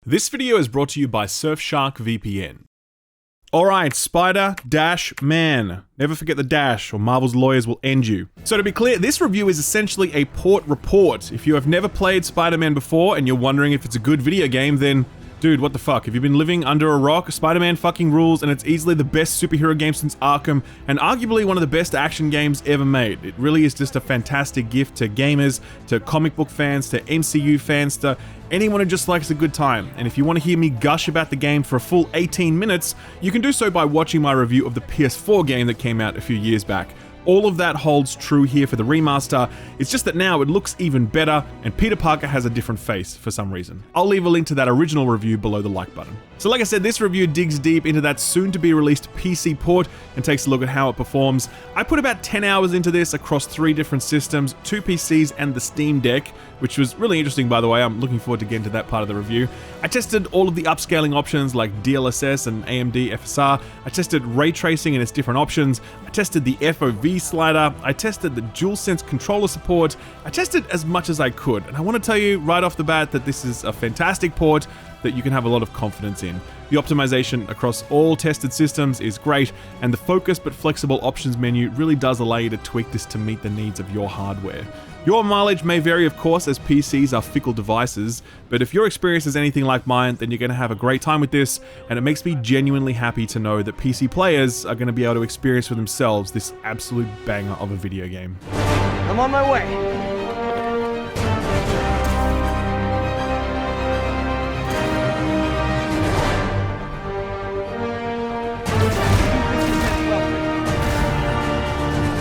This video is brought to you by Surfshark VPN. Alright, Spider-Man. Never forget the dash, or Marvel's lawyers will end you. So to be clear, this review is essentially a port report. If you have never played Spider-Man before and you're wondering if it's a good video game, then dude, what the fuck? If you've been living under a rock, Spider-Man fucking rules, and it's easily the best superhero game since Arkham, and arguably one of the best action games ever made. It really is just a fantastic gift to gamers, to comic book fans, to MCU fans, to anyone who just likes a good time. And if you want to hear me gush about the game for a full 18 minutes, you can do so by watching my review of the PS4 game that came out a few years back. All of that holds true here for the remaster. It's just that now it looks even better, and Peter Parker has a different face for some reason. I'll leave a link to that original review below the like button. So like I said, this review digs deep into that soon-to-be-released PC port and takes a look at how it performs. I put about 10 hours into this across 3 different systems, 2 PCs and the Steam Deck, which was really interesting, by the way. I'm looking forward to getting to that part of the review. I tested all of the upscaling options like DLSS and AMD FSR. I tested ray tracing and its different options. I tested the FOV slider. I tested the DualSense controller support. I tested as much as I could, and I want to tell you right off the bat that this is a fantastic port that you can have a lot of confidence in. The optimization across all tested systems is great, and the focused but flexible options menu really does allow you to tweak this to meet the needs of your hardware. Your mileage may vary, of course, as PCs are fickle devices, but if your experience is anything like mine, then you're going to have a great time with this, and it makes me genuinely happy to know that PC players are going to be able to experience for themselves this absolute banger of a video game. I'm on my way.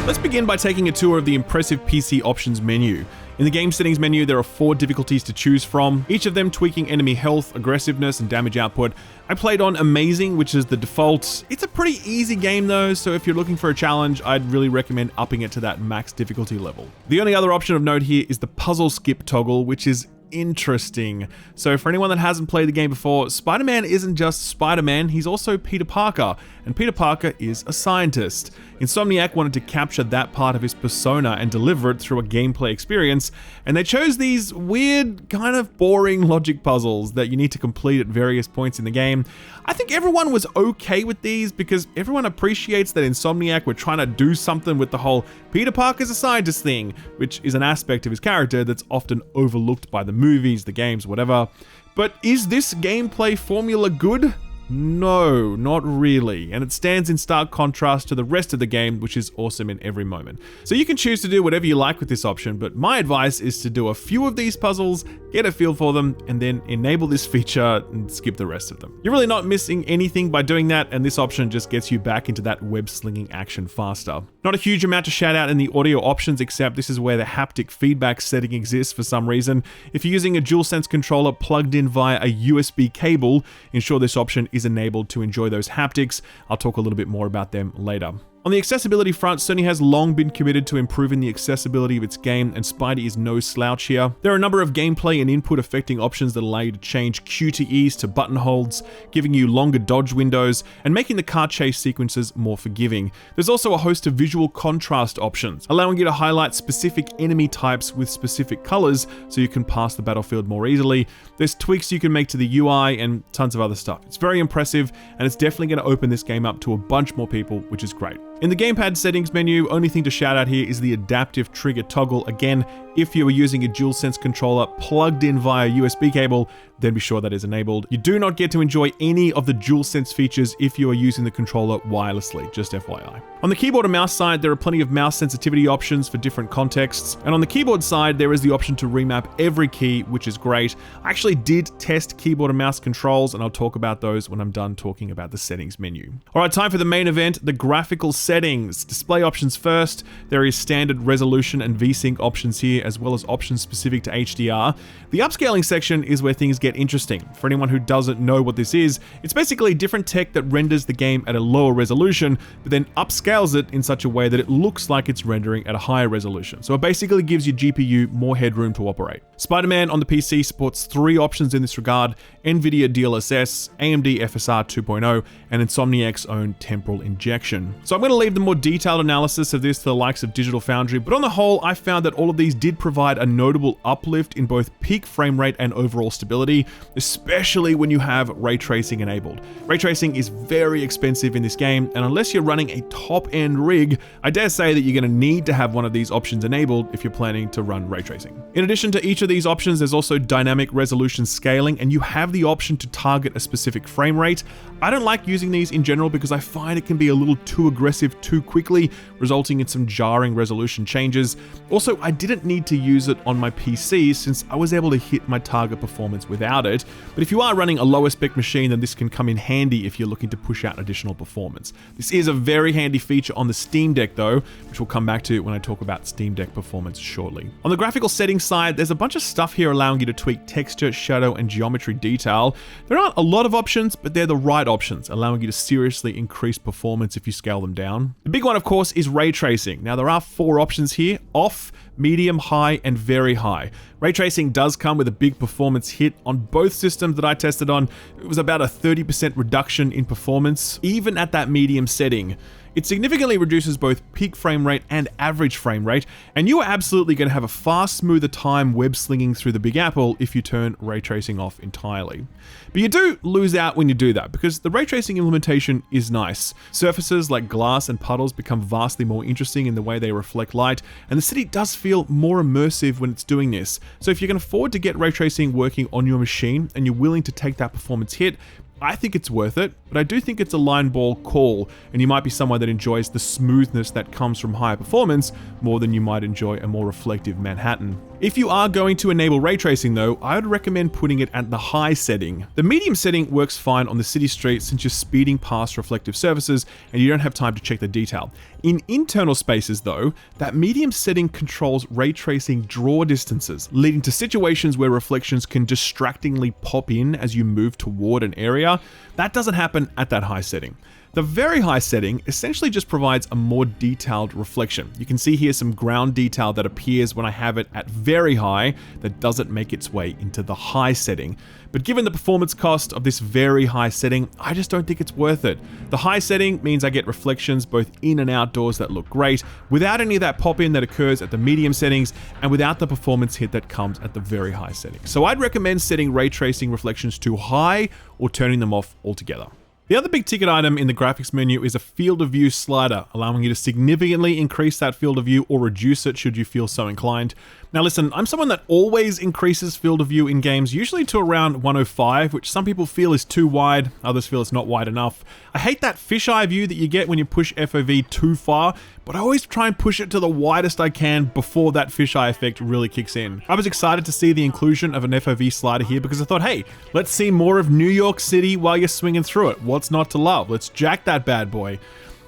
Let's begin by taking a tour of the impressive PC options menu. In the game settings menu, there are 4 difficulties to choose from, each of them tweaking enemy health, aggressiveness, and damage output. I played on Amazing, which is the default. It's a pretty easy game though, so if you're looking for a challenge, I'd really recommend upping it to that max difficulty level. The only other option of note here is the puzzle skip toggle, which is interesting. So for anyone that hasn't played the game before, Spider-Man isn't just Spider-Man, he's also Peter Parker, and Peter Parker is a scientist. Insomniac wanted to capture that part of his persona and deliver it through a gameplay experience, and they chose these weird, kind of boring logic puzzles that you need to complete at various points in the game. I think everyone was okay with these because everyone appreciates that Insomniac were trying to do something with the whole Peter Parker's a scientist thing, which is an aspect of his character that's often overlooked by the movies, the games, whatever. But is this gameplay formula good? No, not really, and it stands in stark contrast to the rest of the game, which is awesome in every moment. So you can choose to do whatever you like with this option, but my advice is to do a few of these puzzles, get a feel for them, and then enable this feature and skip the rest of them. You're really not missing anything by doing that, and this option just gets you back into that web-slinging action faster. Not a huge amount to shout out in the audio options, except this is where the haptic feedback setting exists for some reason. If you're using a DualSense controller plugged in via a USB cable, ensure this option is enabled to enjoy those haptics. I'll talk a little bit more about them later. On the accessibility front, Sony has long been committed to improving the accessibility of its game, and Spidey is no slouch here. There are a number of gameplay and input affecting options that allow you to change QTEs to button holds, giving you longer dodge windows, and making the car chase sequences more forgiving. There's also a host of visual contrast options, allowing you to highlight specific enemy types with specific colors so you can pass the battlefield more easily. There's tweaks you can make to the UI and tons of other stuff. It's very impressive, and it's definitely going to open this game up to a bunch more people, which is great. In the Gamepad settings menu, only thing to shout out here is the adaptive trigger toggle. Again, if you are using a DualSense controller plugged in via USB cable, then be sure that is enabled. You do not get to enjoy any of the DualSense features if you are using the controller wirelessly, just FYI. On the keyboard and mouse side, there are plenty of mouse sensitivity options for different contexts, and on the keyboard side, there is the option to remap every key, which is great. I actually did test keyboard and mouse controls, and I'll talk about those when I'm done talking about the settings menu. Alright, time for the main event, the graphical settings. Display options first. There is standard resolution and VSync options here, as well as options specific to HDR. The upscaling section is where things get interesting. For anyone who doesn't know what this is, it's basically different tech that renders the game at a lower resolution, but then upscales it in such a way that it looks like it's rendering at a higher resolution. So it basically gives your GPU more headroom to operate. Spider-Man on the PC supports 3 options in this regard: NVIDIA DLSS, AMD FSR 2.0, and Insomniac's own temporal injection. So I'm going to leave the more detailed analysis of this to the likes of Digital Foundry, but on the whole, I found that all of these did did provide a notable uplift in both peak frame rate and overall stability, especially when you have ray tracing enabled. Ray tracing is very expensive in this game, and unless you're running a top-end rig, I dare say that you're going to need to have one of these options enabled if you're planning to run ray tracing. In addition to each of these options, there's also dynamic resolution scaling, and you have the option to target a specific frame rate. I don't like using these in general because I find it can be a little too aggressive too quickly, resulting in some jarring resolution changes. Also, I didn't need to use it on my PC since I was able to hit my target performance without it, but if you are running a lower spec machine, then this can come in handy if you're looking to push out additional performance. This is a very handy feature on the Steam Deck though, which we'll come back to when I talk about Steam Deck performance shortly. On the graphical settings side, there's a bunch of stuff here allowing you to tweak texture, shadow, and geometry detail. There aren't a lot of options, but they're the right options, allowing you to seriously increase performance if you scale them down. The big one, of course, is ray tracing. Now, there are 4 options here: off, medium, high, and very high. Ray tracing does come with a big performance hit. On both systems that I tested on, it was about a 30% reduction in performance, even at that medium setting. It significantly reduces both peak frame rate and average frame rate, and you are absolutely going to have a far smoother time web slinging through the Big Apple if you turn ray tracing off entirely. But you do lose out when you do that, because the ray tracing implementation is nice. Surfaces like glass and puddles become vastly more interesting in the way they reflect light, and the city does feel more immersive when it's doing this. So if you can afford to get ray tracing working on your machine and you're willing to take that performance hit, I think it's worth it, but I do think it's a line ball call, and you might be someone that enjoys the smoothness that comes from higher performance more than you might enjoy a more reflective Manhattan. If you are going to enable ray tracing though, I would recommend putting it at the high setting. The medium setting works fine on the city streets since you're speeding past reflective surfaces and you don't have time to check the detail. In internal spaces though, that medium setting controls ray tracing draw distances, leading to situations where reflections can distractingly pop in as you move toward an area. That doesn't happen at that high setting. The very high setting essentially just provides a more detailed reflection. You can see here some ground detail that appears when I have it at very high that doesn't make its way into the high setting. But given the performance cost of this very high setting, I just don't think it's worth it. The high setting means I get reflections both in and outdoors that look great, without any of that pop-in that occurs at the medium settings, and without the performance hit that comes at the very high setting. So I'd recommend setting ray tracing reflections to high or turning them off altogether. The other big ticket item in the graphics menu is a field of view slider, allowing you to significantly increase that field of view or reduce it should you feel so inclined. Now listen, I'm someone that always increases field of view in games, usually to around 105, which some people feel is too wide, others feel it's not wide enough. I hate that fisheye view that you get when you push FOV too far, but I always try and push it to the widest I can before that fisheye effect really kicks in. I was excited to see the inclusion of an FOV slider here because I thought, hey, let's see more of New York City while you're swinging through it. What's not to love? Let's jack that bad boy.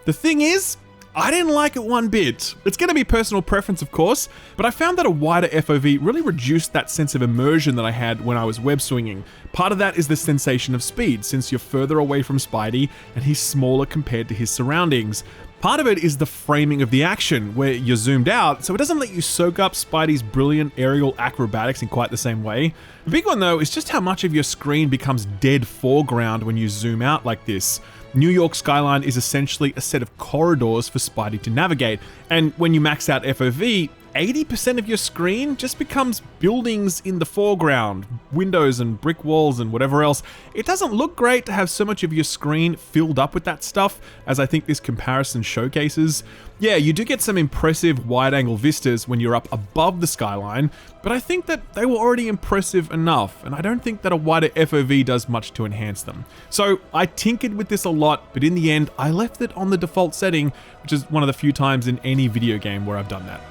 The thing is, I didn't like it one bit. It's going to be personal preference, of course, but I found that a wider FOV really reduced that sense of immersion that I had when I was web swinging. Part of that is the sensation of speed, since you're further away from Spidey and he's smaller compared to his surroundings. Part of it is the framing of the action, where you're zoomed out, so it doesn't let you soak up Spidey's brilliant aerial acrobatics in quite the same way. The big one though is just how much of your screen becomes dead foreground when you zoom out like this. New York skyline is essentially a set of corridors for Spidey to navigate, and when you max out FOV, 80% of your screen just becomes buildings in the foreground, windows and brick walls and whatever else. It doesn't look great to have so much of your screen filled up with that stuff, as I think this comparison showcases. Yeah, you do get some impressive wide-angle vistas when you're up above the skyline, but I think that they were already impressive enough, and I don't think that a wider FOV does much to enhance them. So I tinkered with this a lot, but in the end, I left it on the default setting, which is one of the few times in any video game where I've done that.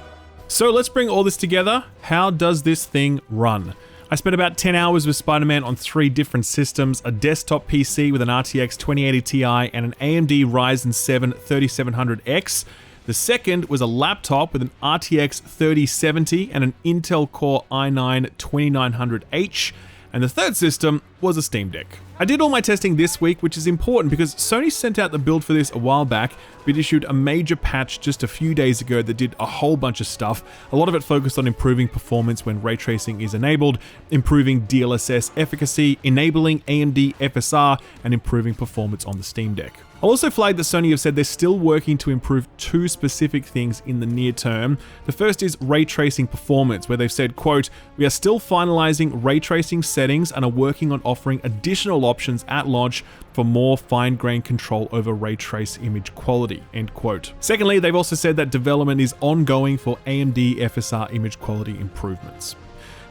So let's bring all this together. How does this thing run? I spent about 10 hours with Spiderman on 3 different systems: a desktop PC with an RTX 2080 Ti and an AMD Ryzen 7 3700X. The second was a laptop with an RTX 3070 and an Intel Core i9 2900H. And the third system was a Steam Deck. I did all my testing this week, which is important because Sony sent out the build for this a while back, but issued a major patch just a few days ago that did a whole bunch of stuff. A lot of it focused on improving performance when ray tracing is enabled, improving DLSS efficacy, enabling AMD FSR, and improving performance on the Steam Deck. I'll also flag that Sony have said they're still working to improve two specific things in the near term. The first is ray tracing performance, where they've said, quote, "We are still finalizing ray tracing settings and are working on offering additional options at launch for more fine-grained control over ray trace image quality," end quote. Secondly, they've also said that development is ongoing for AMD FSR image quality improvements.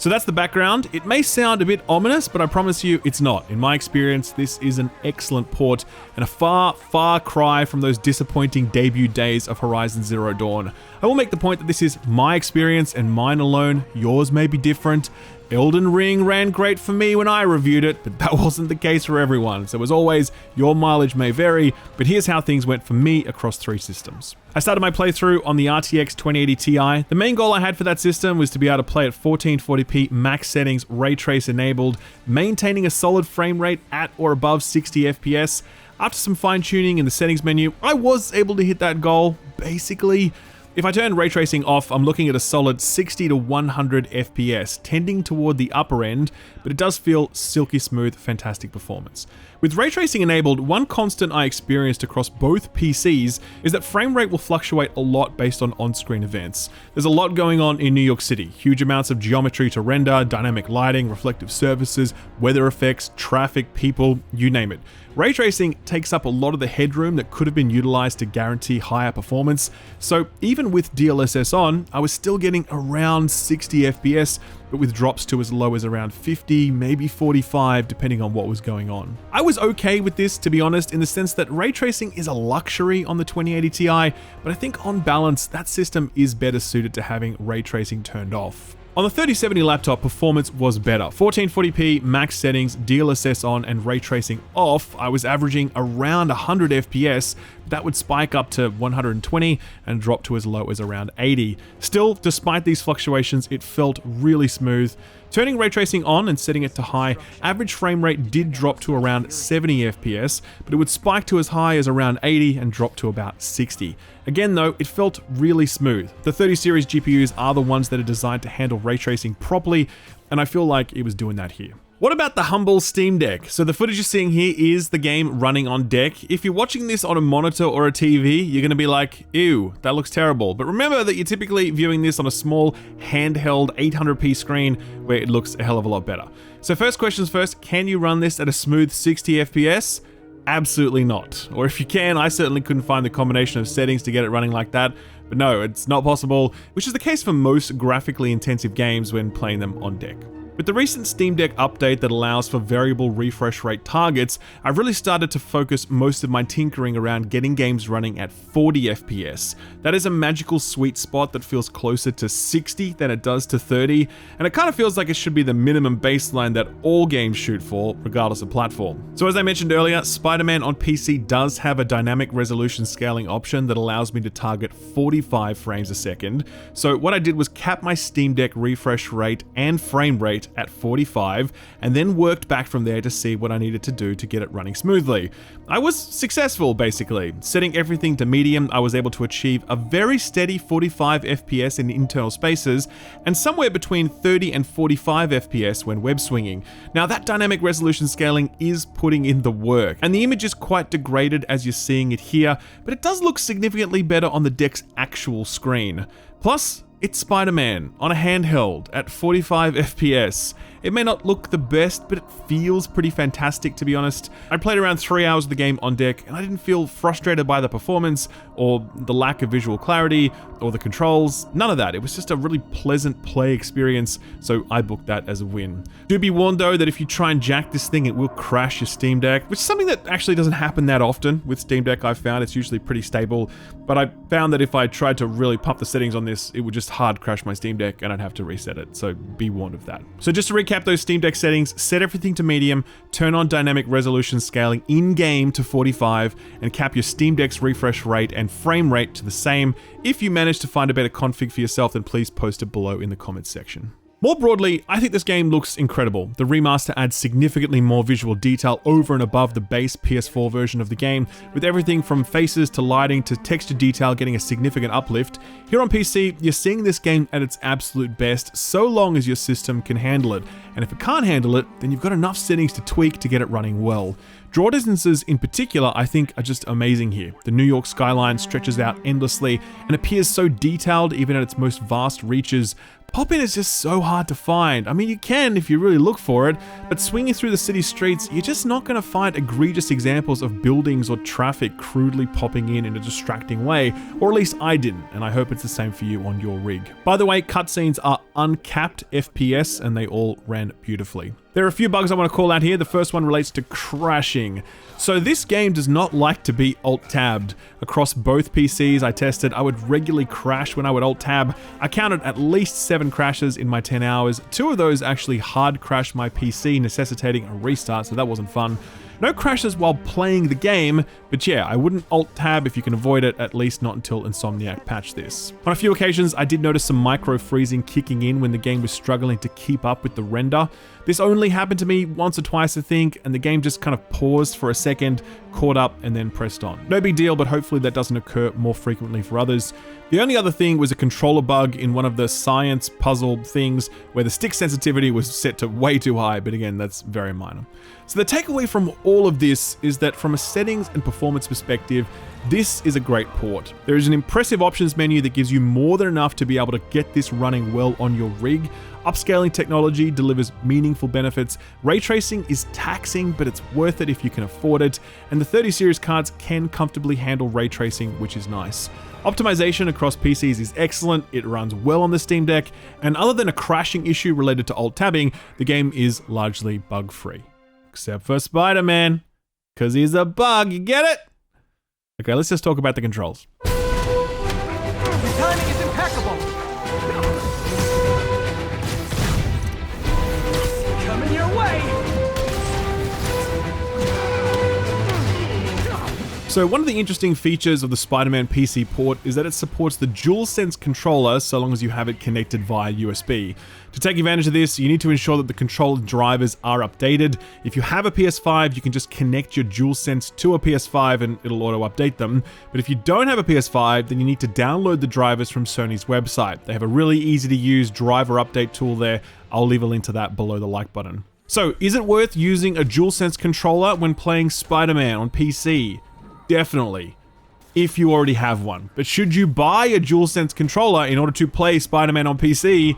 So that's the background. It may sound a bit ominous, but I promise you it's not. In my experience, this is an excellent port and a far, far cry from those disappointing debut days of Horizon Zero Dawn. I will make the point that this is my experience and mine alone. Yours may be different. Elden Ring ran great for me when I reviewed it, but that wasn't the case for everyone. So as always, your mileage may vary, but here's how things went for me across 3 systems. I started my playthrough on the RTX 2080 Ti. The main goal I had for that system was to be able to play at 1440p max settings, ray trace enabled, maintaining a solid frame rate at or above 60 FPS. After some fine tuning in the settings menu, I was able to hit that goal, basically. If I turn ray tracing off, I'm looking at a solid 60 to 100 FPS, tending toward the upper end, but it does feel silky smooth, fantastic performance. With ray tracing enabled, one constant I experienced across both PCs is that frame rate will fluctuate a lot based on on-screen events. There's a lot going on in New York City, huge amounts of geometry to render, dynamic lighting, reflective surfaces, weather effects, traffic, people, you name it. Ray tracing takes up a lot of the headroom that could have been utilized to guarantee higher performance, so even with DLSS on, I was still getting around 60 FPS, but with drops to as low as around 50, maybe 45, depending on what was going on. I was okay with this, to be honest, in the sense that ray tracing is a luxury on the 2080 Ti, but I think on balance, that system is better suited to having ray tracing turned off. On the 3070 laptop, performance was better. 1440p, max settings, DLSS on, and ray tracing off, I was averaging around 100 FPS. That would spike up to 120 and drop to as low as around 80. Still, despite these fluctuations, it felt really smooth. Turning ray tracing on and setting it to high, average frame rate did drop to around 70 FPS, but it would spike to as high as around 80 and drop to about 60. Again though, it felt really smooth. The 30 series GPUs are the ones that are designed to handle ray tracing properly, and I feel like it was doing that here. What about the humble Steam Deck? So the footage you're seeing here is the game running on deck. If you're watching this on a monitor or a TV, you're gonna be like, ew, that looks terrible. But remember that you're typically viewing this on a small handheld 800p screen where it looks a hell of a lot better. So first questions first, can you run this at a smooth 60 FPS? Absolutely not. Or if you can, I certainly couldn't find the combination of settings to get it running like that. But no, it's not possible, which is the case for most graphically intensive games when playing them on deck. With the recent Steam Deck update that allows for variable refresh rate targets, I've really started to focus most of my tinkering around getting games running at 40 FPS. That is a magical sweet spot that feels closer to 60 than it does to 30, and it kind of feels like it should be the minimum baseline that all games shoot for, regardless of platform. So as I mentioned earlier, Spiderman on PC does have a dynamic resolution scaling option that allows me to target 45 frames a second. So what I did was cap my Steam Deck refresh rate and frame rate at 45, and then worked back from there to see what I needed to do to get it running smoothly. I was successful, basically. Setting everything to medium, I was able to achieve a very steady 45 FPS in internal spaces, and somewhere between 30 and 45 FPS when web swinging. Now that dynamic resolution scaling is putting in the work, and the image is quite degraded as you're seeing it here, but it does look significantly better on the deck's actual screen. Plus, it's Spider-Man on a handheld at 45 FPS. It may not look the best, but it feels pretty fantastic, to be honest. I played around 3 hours of the game on deck, and I didn't feel frustrated by the performance, or the lack of visual clarity, or the controls. None of that. It was just a really pleasant play experience, so I booked that as a win. Do be warned though that if you try and jack this thing, it will crash your Steam Deck, which is something that actually doesn't happen that often with Steam Deck. I've found it's usually pretty stable, but I found that if I tried to really pump the settings on this, it would just hard crash my Steam Deck and I'd have to reset it, so be warned of that. So just to recap those Steam Deck settings, set everything to medium, turn on dynamic resolution scaling in-game to 45, and cap your Steam Deck's refresh rate and frame rate to the same. If you manage to find a better config for yourself, then please post it below in the comments section. More broadly, I think this game looks incredible. The remaster adds significantly more visual detail over and above the base PS4 version of the game, with everything from faces to lighting to texture detail getting a significant uplift. Here on PC, you're seeing this game at its absolute best, so long as your system can handle it. And if it can't handle it, then you've got enough settings to tweak to get it running well. Draw distances in particular, I think, are just amazing here. The New York skyline stretches out endlessly and appears so detailed even at its most vast reaches. Pop-in is just so hard to find. I mean, you can if you really look for it, but swinging through the city streets, you're just not going to find egregious examples of buildings or traffic crudely popping in a distracting way, or at least I didn't, and I hope it's the same for you on your rig. By the way, cutscenes are uncapped FPS, and they all ran beautifully. There are a few bugs I want to call out here. The first one relates to crashing. So this game does not like to be alt-tabbed. Across both PCs I tested, I would regularly crash when I would alt-tab. I counted at least 7 crashes in my 10 hours. 2 of those actually hard crashed my PC, necessitating a restart, so that wasn't fun. No crashes while playing the game, but yeah, I wouldn't alt-tab if you can avoid it, at least not until Insomniac patched this. On a few occasions, I did notice some micro-freezing kicking in when the game was struggling to keep up with the render. This only happened to me once or twice, I think, and the game just kind of paused for a second, caught up, and then pressed on. No big deal, but hopefully that doesn't occur more frequently for others. The only other thing was a controller bug in one of the science puzzle things where the stick sensitivity was set to way too high, but again, that's very minor. So the takeaway from all of this is that from a settings and performance perspective, this is a great port. There is an impressive options menu that gives you more than enough to be able to get this running well on your rig. Upscaling technology delivers meaningful benefits. Ray tracing is taxing, but it's worth it if you can afford it. And the 30 series cards can comfortably handle ray tracing, which is nice. Optimization across PCs is excellent, it runs well on the Steam Deck, and other than a crashing issue related to alt-tabbing, the game is largely bug-free. Except for Spiderman, because he's a bug, you get it? Okay, let's just talk about the controls. Your timing is impeccable. Coming your way. So one of the interesting features of the Spider-Man PC port is that it supports the DualSense controller so long as you have it connected via USB. To take advantage of this, you need to ensure that the controller drivers are updated. If you have a PS5, you can just connect your DualSense to a PS5 and it'll auto-update them. But if you don't have a PS5, then you need to download the drivers from Sony's website. They have a really easy to use driver update tool there. I'll leave a link to that below the like button. So, is it worth using a DualSense controller when playing Spider-Man on PC? Definitely, if you already have one. But should you buy a DualSense controller in order to play Spider-Man on PC?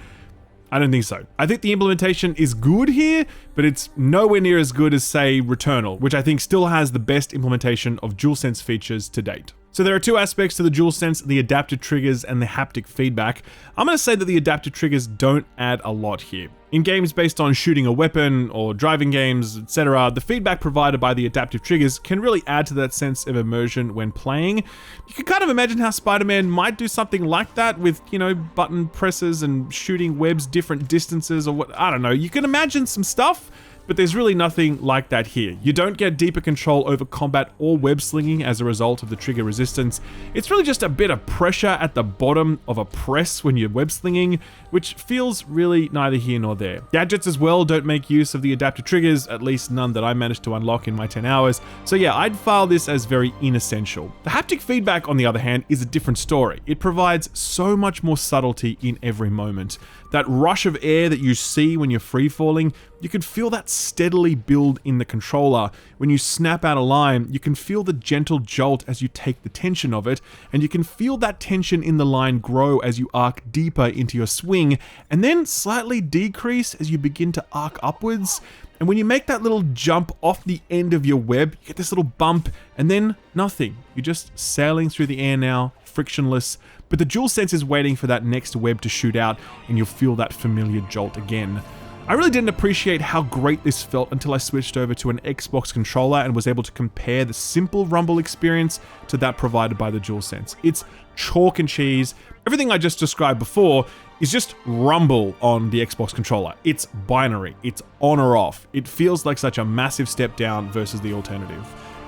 I don't think so. I think the implementation is good here, but it's nowhere near as good as, say, Returnal, which I think still has the best implementation of DualSense features to date. So there are 2 aspects to the DualSense, the adaptive triggers and the haptic feedback. I'm going to say that the adaptive triggers don't add a lot here. In games based on shooting a weapon or driving games, etc., the feedback provided by the adaptive triggers can really add to that sense of immersion when playing. You can kind of imagine how Spider-Man might do something like that with, you know, button presses and shooting webs different distances or what, I don't know. You can imagine some stuff, but there's really nothing like that here. You don't get deeper control over combat or web slinging as a result of the trigger resistance. It's really just a bit of pressure at the bottom of a press when you're web slinging, which feels really neither here nor there. Gadgets as well don't make use of the adaptive triggers, at least none that I managed to unlock in my 10 hours. So yeah, I'd file this as very inessential. The haptic feedback, on the other hand, is a different story. It provides so much more subtlety in every moment. That rush of air that you see when you're free falling, you can feel that steadily build in the controller. When you snap out a line, you can feel the gentle jolt as you take the tension of it, and you can feel that tension in the line grow as you arc deeper into your swing, and then slightly decrease as you begin to arc upwards. And when you make that little jump off the end of your web, you get this little bump, and then nothing. You're just sailing through the air now, frictionless, but the DualSense is waiting for that next web to shoot out, and you'll feel that familiar jolt again. I really didn't appreciate how great this felt until I switched over to an Xbox controller and was able to compare the simple rumble experience to that provided by the DualSense. It's chalk and cheese. Everything I just described before is just rumble on the Xbox controller. It's binary, it's on or off. It feels like such a massive step down versus the alternative.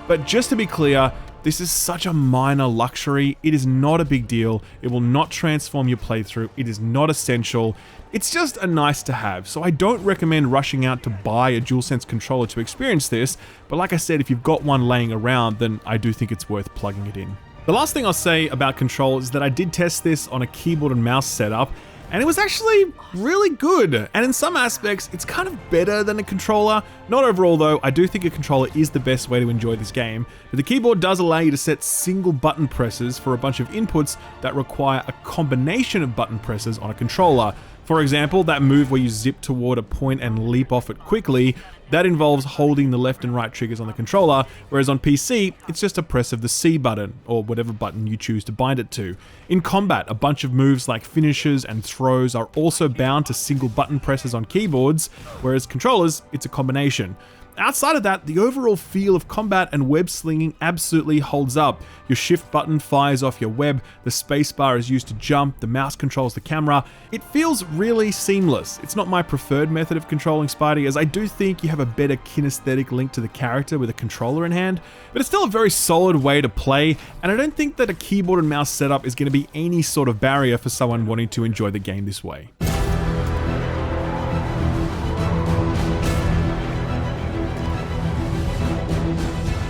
But just to be clear, This is such a minor luxury. It is not a big deal. It will not transform your playthrough. It is not essential. It's just a nice to have, so I don't recommend rushing out to buy a DualSense controller to experience this, but like I said, if you've got one laying around, then I do think it's worth plugging it in. The last thing I'll say about controls is that I did test this on a keyboard and mouse setup, and it was actually really good. And in some aspects, it's kind of better than a controller. Not overall though, I do think a controller is the best way to enjoy this game, but the keyboard does allow you to set single button presses for a bunch of inputs that require a combination of button presses on a controller. For example, that move where you zip toward a point and leap off it quickly, that involves holding the left and right triggers on the controller, whereas on PC, it's just a press of the C button, or whatever button you choose to bind it to. In combat, a bunch of moves like finishes and throws are also bound to single button presses on keyboards, whereas controllers, it's a combination. Outside of that, the overall feel of combat and web slinging absolutely holds up. Your shift button fires off your web, the spacebar is used to jump, the mouse controls the camera. It feels really seamless. It's not my preferred method of controlling Spidey, as I do think you have a better kinesthetic link to the character with a controller in hand, but it's still a very solid way to play, and I don't think that a keyboard and mouse setup is going to be any sort of barrier for someone wanting to enjoy the game this way.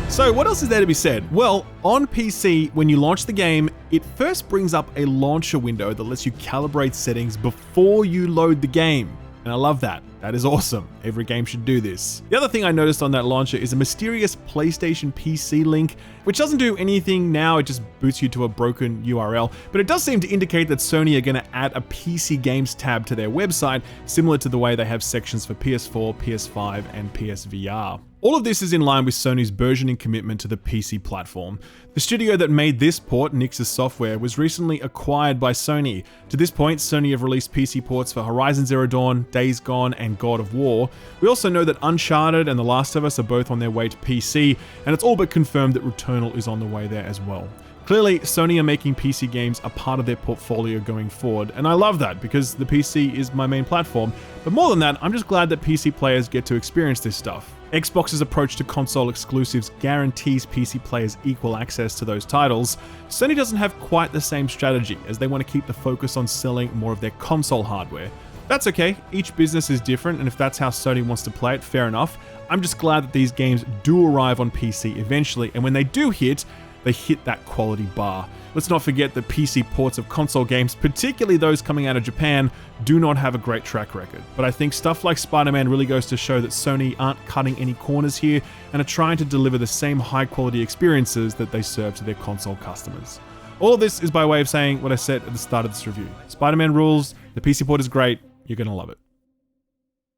So what else is there to be said? Well, on PC, when you launch the game, it first brings up a launcher window that lets you calibrate settings before you load the game. And I love that. That is awesome. Every game should do this. The other thing I noticed on that launcher is a mysterious PlayStation PC link, which doesn't do anything now, it just boots you to a broken URL, but it does seem to indicate that Sony are going to add a PC games tab to their website, similar to the way they have sections for PS4, PS5, and PSVR. All of this is in line with Sony's burgeoning commitment to the PC platform. The studio that made this port, Nixxes Software, was recently acquired by Sony. To this point, Sony have released PC ports for Horizon Zero Dawn, Days Gone, and God of War. We also know that Uncharted and The Last of Us are both on their way to PC, and it's all but confirmed that Returnal is on the way there as well. Clearly, Sony are making PC games a part of their portfolio going forward, and I love that because the PC is my main platform. But more than that, I'm just glad that PC players get to experience this stuff. Xbox's approach to console exclusives guarantees PC players equal access to those titles. Sony doesn't have quite the same strategy, as they want to keep the focus on selling more of their console hardware. That's okay, each business is different, and if that's how Sony wants to play it, fair enough. I'm just glad that these games do arrive on PC eventually, and when they do hit, they hit that quality bar. Let's not forget that PC ports of console games, particularly those coming out of Japan, do not have a great track record. But I think stuff like Spiderman really goes to show that Sony aren't cutting any corners here and are trying to deliver the same high quality experiences that they serve to their console customers. All of this is by way of saying what I said at the start of this review. Spiderman rules, the PC port is great, you're gonna love it.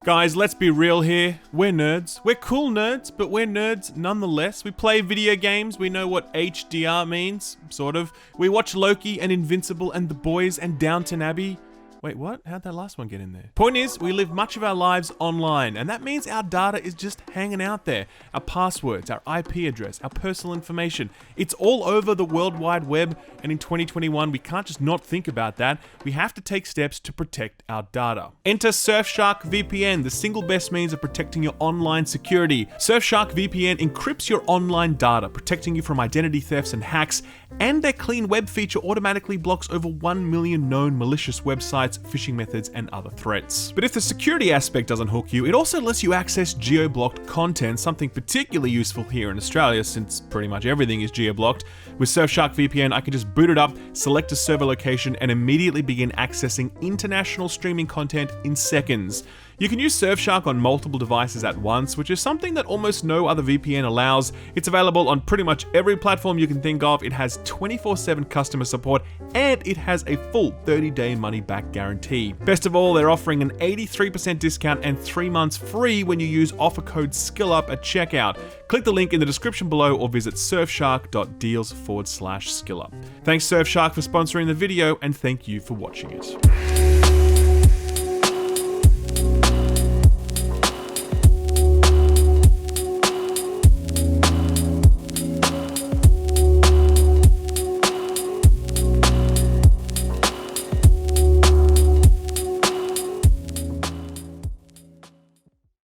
Guys, let's be real here. We're nerds. We're cool nerds, but we're nerds nonetheless. We play video games. We know what HDR means, sort of. We watch Loki and Invincible and The Boys and Downton Abbey. Wait, what? How'd that last one get in there? Point is, we live much of our lives online, and that means our data is just hanging out there. Our passwords, our IP address, our personal information. It's all over the World Wide Web, and in 2021, we can't just not think about that. We have to take steps to protect our data. Enter Surfshark VPN, the single best means of protecting your online security. Surfshark VPN encrypts your online data, protecting you from identity thefts and hacks, and their clean web feature automatically blocks over 1 million known malicious websites, phishing methods, and other threats. But if the security aspect doesn't hook you, it also lets you access geo-blocked content, something particularly useful here in Australia since pretty much everything is geo-blocked. With Surfshark VPN, I can just boot it up, select a server location, and immediately begin accessing international streaming content in seconds. You can use Surfshark on multiple devices at once, which is something that almost no other VPN allows. It's available on pretty much every platform you can think of. It has 24/7 customer support, and it has a full 30-day money-back guarantee. Best of all, they're offering an 83% discount and 3 months free when you use offer code SKILLUP at checkout. Click the link in the description below or visit surfshark.deals/skillup. Thanks Surfshark for sponsoring the video, and thank you for watching it.